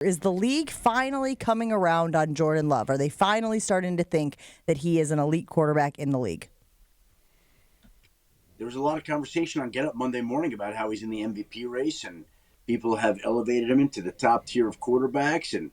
Is the league finally coming around on Jordan Love? Are they finally starting to think that he is an elite quarterback in the league? There was a lot of conversation on Get Up Monday morning about how he's in the MVP race, and people have elevated him into the top tier of quarterbacks and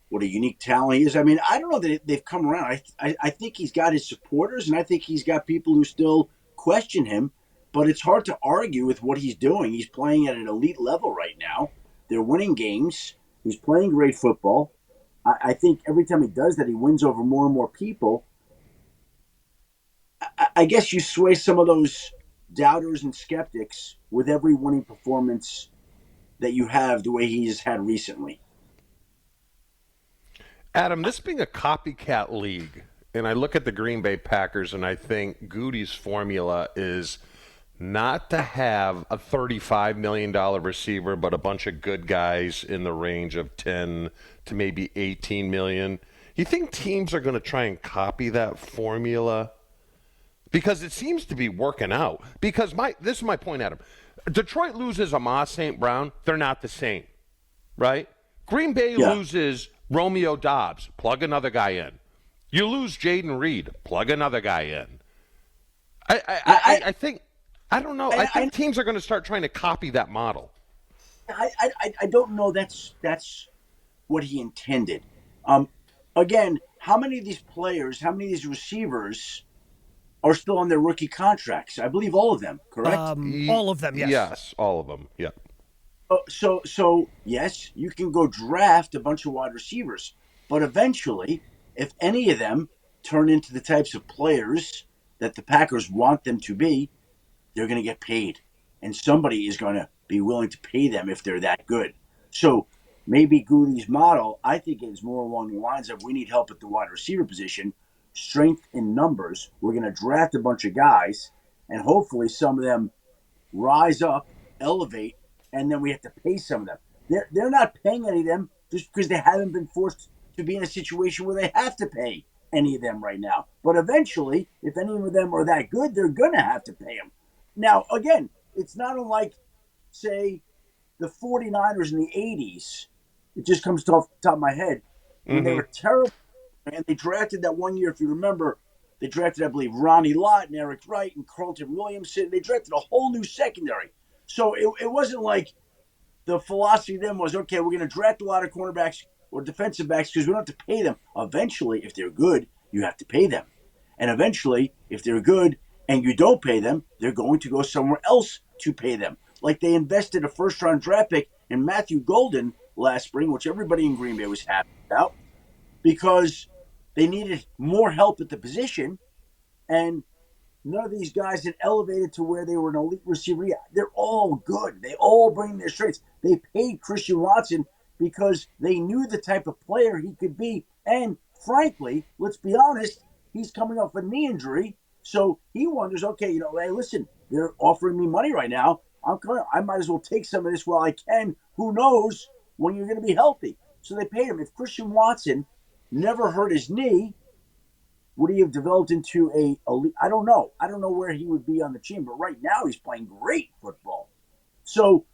what a unique talent he is. I mean, I don't know that they've come around. I think he's got his supporters, and I think he's got people who still question him, but it's hard to argue with what he's doing. He's playing at an elite level right now. They're winning games. He's playing great football. I think every time he does that, he wins over more and more people. I guess you sway some of those doubters and skeptics with every winning performance that you have the way he's had recently. Adam, this being a copycat league, and I look at the Green Bay Packers and I think Goody's formula is not to have a $35 million receiver, but a bunch of good guys in the range of 10 to maybe 18 million. You think teams are going to try and copy that formula? Because it seems to be working out. Because this is my point, Adam. Detroit loses Amon St. Brown. They're not the same, right? Green Bay loses Romeo Dobbs. Plug another guy in. You lose Jaden Reed. Plug another guy in. I think, I don't know. I think teams are going to start trying to copy that model. I don't know that's what he intended. Again, how many of these players, how many of these receivers are still on their rookie contracts? I believe all of them, correct? All of them, yes. Yes, all of them, yeah. So yes, you can go draft a bunch of wide receivers, but eventually, if any of them turn into the types of players that the Packers want them to be, they're going to get paid, and somebody is going to be willing to pay them if they're that good. So maybe Goody's model, I think, is more along the lines of we need help at the wide receiver position, strength in numbers. We're going to draft a bunch of guys, and hopefully some of them rise up, elevate, and then we have to pay some of them. They're not paying any of them just because they haven't been forced to be in a situation where they have to pay any of them right now. But eventually, if any of them are that good, they're going to have to pay them. Now, again, it's not unlike, say, the 49ers in the 80s. It just comes off the top of my head. When they were terrible, and they drafted that one year, if you remember, they drafted, I believe, Ronnie Lott and Eric Wright and Carlton Williamson. They drafted a whole new secondary. So it wasn't like the philosophy then was, okay, we're going to draft a lot of cornerbacks or defensive backs because we don't have to pay them. Eventually, if they're good, you have to pay them. And eventually, if they're good and you don't pay them, they're going to go somewhere else to pay them. Like they invested a first-round draft pick in Matthew Golden last spring, which everybody in Green Bay was happy about, because they needed more help at the position, and none of these guys had elevated to where they were an elite receiver. Yeah, they're all good. They all bring their strengths. They paid Christian Watson because they knew the type of player he could be. And frankly, let's be honest, he's coming off a knee injury. So he wonders, okay, hey, listen, they're offering me money right now. I might as well take some of this while I can. Who knows when you're going to be healthy? So they paid him. If Christian Watson never hurt his knee, would he have developed into I don't know. I don't know where he would be on the team, but right now he's playing great football. So,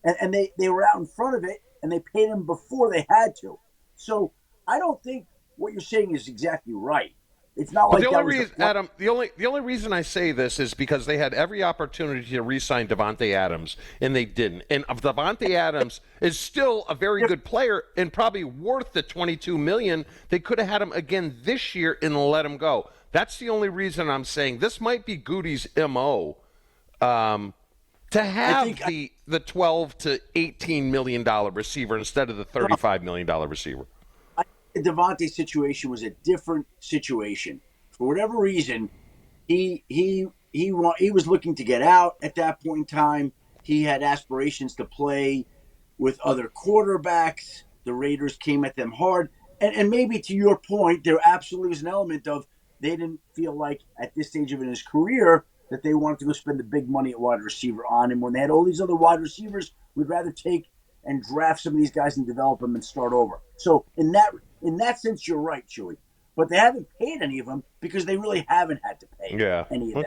and they were out in front of it, and they paid him before they had to. So I don't think what you're saying is exactly right. It's not like the only reason, Adam. The only reason I say this is because they had every opportunity to re-sign Davante Adams, and they didn't. And Davante Adams is still a very good player and probably worth the $22 million. They could have had him again this year and let him go. That's the only reason I'm saying this might be Goody's MO, to have the 12 to $18 million receiver instead of the $35 million receiver. The Davante situation was a different situation. For whatever reason, he was looking to get out at that point in time. He had aspirations to play with other quarterbacks. The Raiders came at them hard. And maybe to your point, there absolutely was an element of they didn't feel like at this stage of his career that they wanted to go spend the big money at wide receiver on him. When they had all these other wide receivers, we'd rather take and draft some of these guys and develop them and start over. So in that sense, you're right, Chewy. But they haven't paid any of them because they really haven't had to pay any of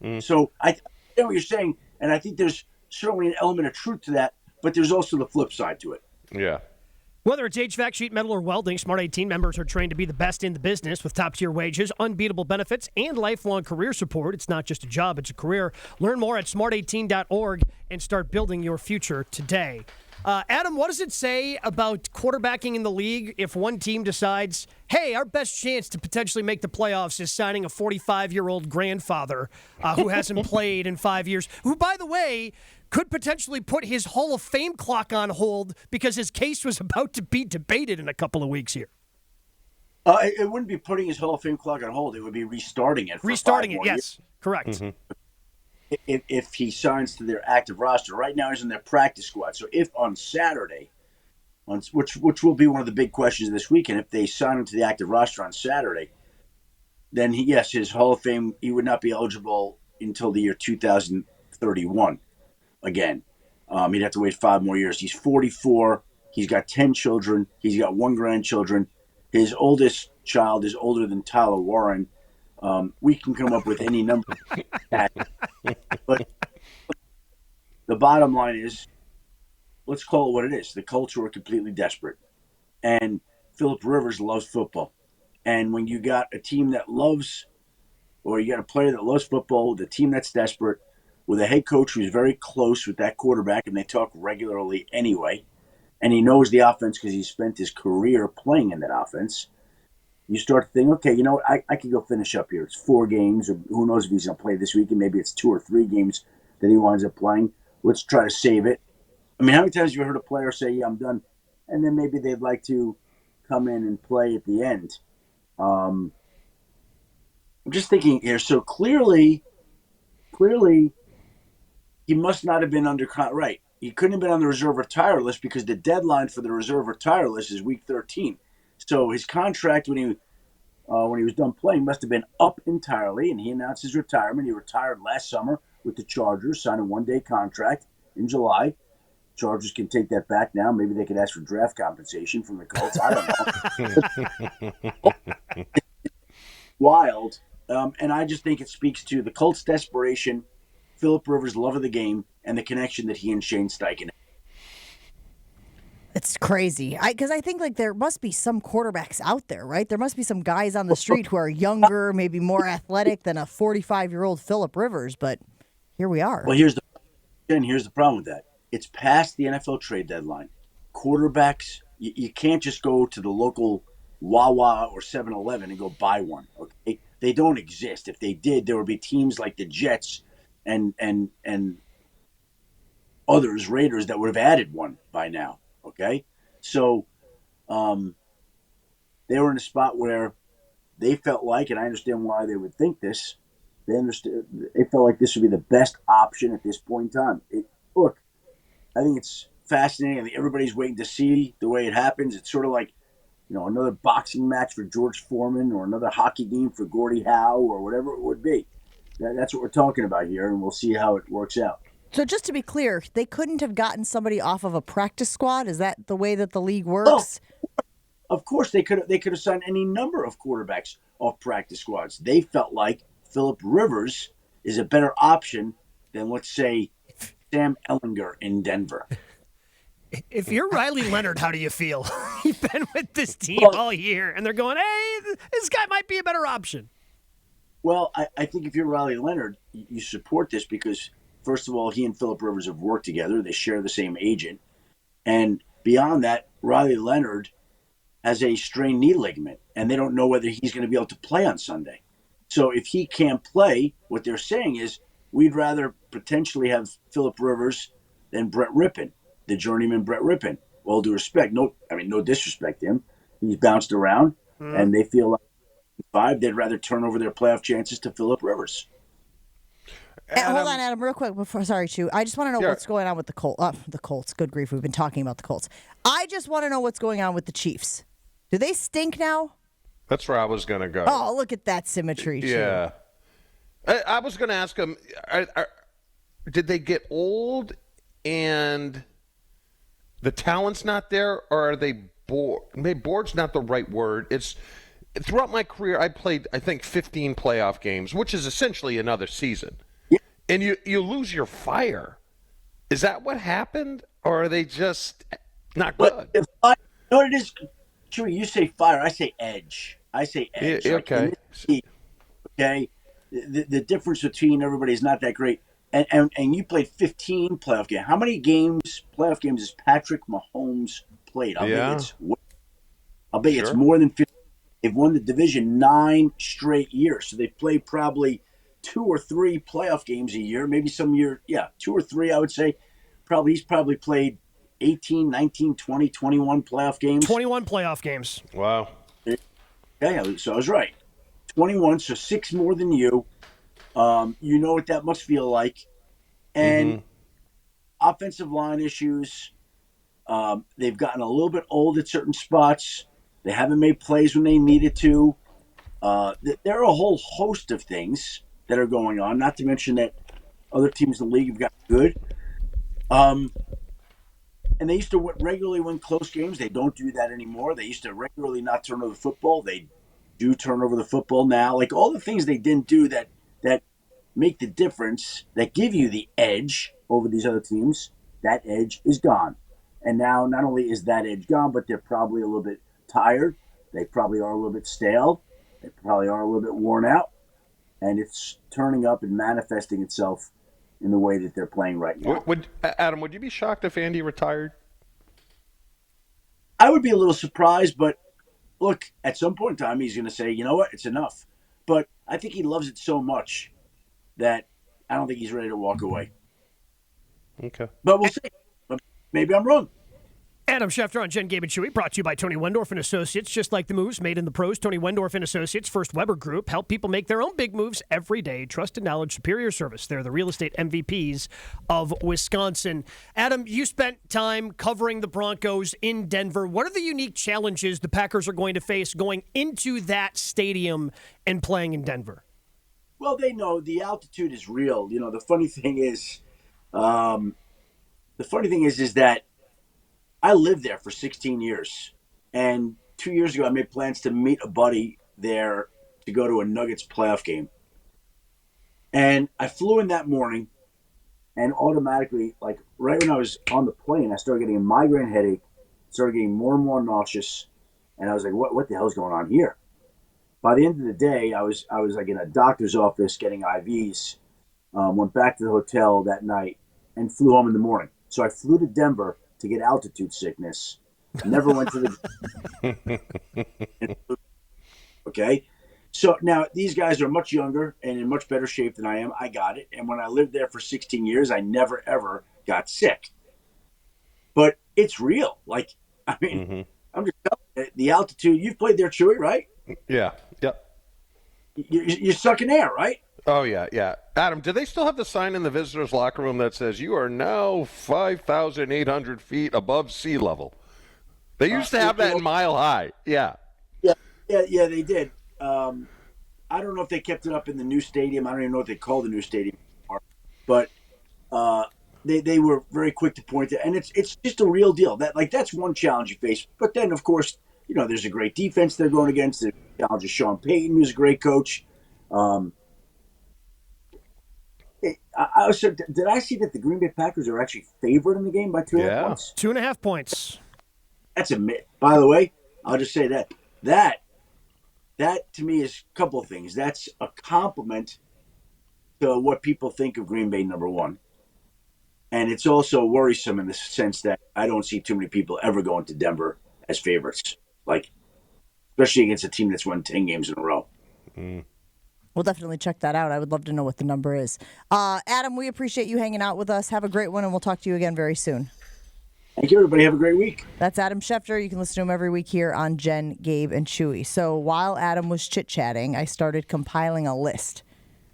them. So I know what you're saying, and I think there's certainly an element of truth to that, but there's also the flip side to it. Yeah. Whether it's HVAC, sheet metal, or welding, Smart 18 members are trained to be the best in the business with top-tier wages, unbeatable benefits, and lifelong career support. It's not just a job, it's a career. Learn more at smart18.org and start building your future today. Adam, what does it say about quarterbacking in the league if one team decides, hey, our best chance to potentially make the playoffs is signing a 45-year-old grandfather who hasn't played in 5 years, who, by the way, could potentially put his Hall of Fame clock on hold because his case was about to be debated in a couple of weeks here? It wouldn't be putting his Hall of Fame clock on hold. It would be restarting it. Restarting it, yes. Correct. Mm-hmm. If he signs to their active roster. Right now he's in their practice squad. So if on Saturday, which will be one of the big questions this weekend, if they sign him to the active roster on Saturday, then his Hall of Fame, he would not be eligible until the year 2031 again. He'd have to wait 5 more years. He's 44. He's got 10 children. He's got 1 grandchildren. His oldest child is older than Tyler Warren. We can come up with any number. But the bottom line is, let's call it what it is. The Colts were completely desperate. And Phillip Rivers loves football. And when you got a team that loves, or you got a player that loves football, the team that's desperate, with a head coach who's very close with that quarterback, and they talk regularly anyway, and he knows the offense because he spent his career playing in that offense, you start to think, okay, you know what, I could go finish up here. It's 4 games, or who knows if he's going to play this week, and maybe it's 2 or 3 games that he winds up playing. Let's try to save it. I mean, how many times have you heard a player say, yeah, I'm done, and then maybe they'd like to come in and play at the end? I'm just thinking here, so clearly, he must not have been under right. He couldn't have been on the reserve retire list because the deadline for the reserve retire list is week 13. So his contract when he was done playing must have been up entirely, and he announced his retirement. He retired last summer with the Chargers, signed a 1-day contract in July. Chargers can take that back now. Maybe they could ask for draft compensation from the Colts. I don't know. Wild. And I just think it speaks to the Colts' desperation, Phillip Rivers' love of the game, and the connection that he and Shane Steichen have. It's crazy. Because I think like there must be some quarterbacks out there, right? There must be some guys on the street who are younger, maybe more athletic than a 45-year-old Phillip Rivers, but here we are. Well, here's the problem with that. It's past the NFL trade deadline. Quarterbacks, you can't just go to the local Wawa or 7-Eleven and go buy one. Okay, they don't exist. If they did, there would be teams like the Jets and others, Raiders, that would have added one by now. Okay, so they were in a spot where they felt like, and I understand why they would think this. They felt like this would be the best option at this point in time. Look, I think it's fascinating. I think everybody's waiting to see the way it happens. It's sort of like, another boxing match for George Foreman or another hockey game for Gordie Howe or whatever it would be. That's what we're talking about here, and we'll see how it works out. So just to be clear, they couldn't have gotten somebody off of a practice squad? Is that the way that the league works? Oh, of course, they could have signed any number of quarterbacks off practice squads. They felt like Phillip Rivers is a better option than, let's say, Sam Ehlinger in Denver. If you're Riley Leonard, how do you feel? You've been with this team all year, and they're going, hey, this guy might be a better option. Well, I think if you're Riley Leonard, you support this because, first of all, he and Phillip Rivers have worked together. They share the same agent. And beyond that, Riley Leonard has a strained knee ligament, and they don't know whether he's going to be able to play on Sunday. So if he can't play, what they're saying is we'd rather potentially have Phillip Rivers than Brett Rippon, the journeyman Brett Rippon. All due respect. No disrespect to him. He's bounced around, and they feel like they'd rather turn over their playoff chances to Phillip Rivers. Hold on, Adam, real quick. Sorry, Chew. I just want to know what's going on with the Colts. The Colts. Good grief, we've been talking about the Colts. I just want to know what's going on with the Chiefs. Do they stink now? That's where I was going to go. Oh, look at that symmetry, Chew. Yeah. I was going to ask him, did they get old and the talent's not there, or are they bored? Maybe bored's not the right word. It's throughout my career, I played, I think, 15 playoff games, which is essentially another season. Yeah. And you lose your fire. Is that what happened, or are they just Not But good. if I, you know what it is, Chewy, you say fire, I say edge. I say edge. Yeah, Like in okay. this league, okay, the difference between everybody is not that great. And you played 15 playoff games. How many playoff games, has Patrick Mahomes played? Yeah, I'll bet you it's sure. more than 50. They've won the division 9 straight years. So they've played probably 2 or 3 playoff games a year, maybe some year, 2 or 3, I would say. He's probably played 18, 19, 20, 21 playoff games. 21 playoff games. Wow. Yeah, so I was right. 21, so 6 more than you. You know what that must feel like. And offensive line issues. They've gotten a little bit old at certain spots. They haven't made plays when they needed to. There are a whole host of things that are going on, not to mention that other teams in the league have gotten good. And they used to regularly win close games. They don't do that anymore. They used to regularly not turn over the football. They do turn over the football now. Like all the things they didn't do that make the difference, that give you the edge over these other teams, that edge is gone. And now not only is that edge gone, but they're probably a little bit tired. They probably are a little bit stale. They probably are a little bit worn out. And it's turning up and manifesting itself in the way that they're playing right now. Adam, would you be shocked if Andy retired? I would be a little surprised, but look, at some point in time, he's going to say, you know what, it's enough. But I think he loves it so much that I don't think he's ready to walk away. Okay. But we'll see. Maybe I'm wrong. Adam Schefter on Jen, Gabe, and Chewy, brought to you by Tony Wendorf and Associates. Just like the moves made in the pros, Tony Wendorf and Associates, First Weber Group, help people make their own big moves every day. Trusted knowledge, superior service. They're the real estate MVPs of Wisconsin. Adam, you spent time covering the Broncos in Denver. What are the unique challenges the Packers are going to face going into that stadium and playing in Denver? Well, they know the altitude is real. You know, the funny thing is that I lived there for 16 years. And 2 years ago, I made plans to meet a buddy there to go to a Nuggets playoff game. And I flew in that morning, and automatically, like right when I was on the plane, I started getting a migraine headache, started getting more and more nauseous. And I was like, what the hell's going on here? By the end of the day, I was like in a doctor's office getting IVs, went back to the hotel that night, and flew home in the morning. So I flew to Denver to get altitude sickness. Never went to the okay. So now these guys are much younger and in much better shape than I am. I got it. And when I lived there for 16 years, I never, ever got sick. But it's real. Like, I mean, I'm just telling you, the altitude, you've played there, Chewy, right? Yeah. Yep. You're sucking air, right? Oh, yeah. Adam, do they still have the sign in the visitors' locker room that says you are now 5,800 feet above sea level? They used to have that in Mile High. Yeah. Yeah, they did. I don't know if they kept it up in the new stadium. I don't even know what they call the new stadium anymore. But they were very quick to point to, and it's just a real deal. That's one challenge you face. But then, of course, you know, there's a great defense they're going against. The challenge of Sean Payton, who's a great coach. Did I see that the Green Bay Packers are actually favored in the game by 2.5 points? 2.5 points. That's a myth. By the way, I'll just say that to me is a couple of things. That's a compliment to what people think of Green Bay, number one. And it's also worrisome in the sense that I don't see too many people ever going to Denver as favorites, like especially against a team that's won 10 games in a row. We'll definitely check that out. I would love to know what the number is. Adam, we appreciate you hanging out with us. Have a great one, and we'll talk to you again very soon. Thank you, everybody. Have a great week. That's Adam Schefter. You can listen to him every week here on Jen, Gabe, and Chewy. So while Adam was chit-chatting, I started compiling a list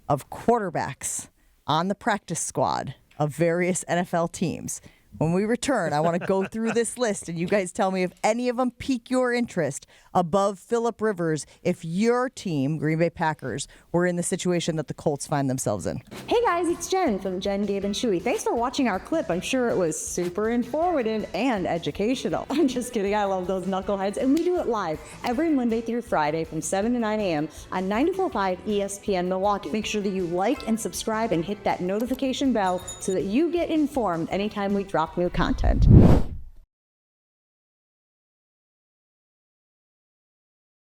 of quarterbacks on the practice squad of various NFL teams. When we return, I want to go through this list, and you guys tell me if any of them pique your interest above Phillip Rivers if your team, Green Bay Packers, were in the situation that the Colts find themselves in. Hey guys, it's Jen from Jen, Gabe, and Chewy. Thanks for watching our clip. I'm sure it was super informative and educational. I'm just kidding. I love those knuckleheads, and we do it live every Monday through Friday from 7 to 9 a.m. on 94.5 ESPN Milwaukee. Make sure that you like and subscribe and hit that notification bell so that you get informed anytime we drop new content.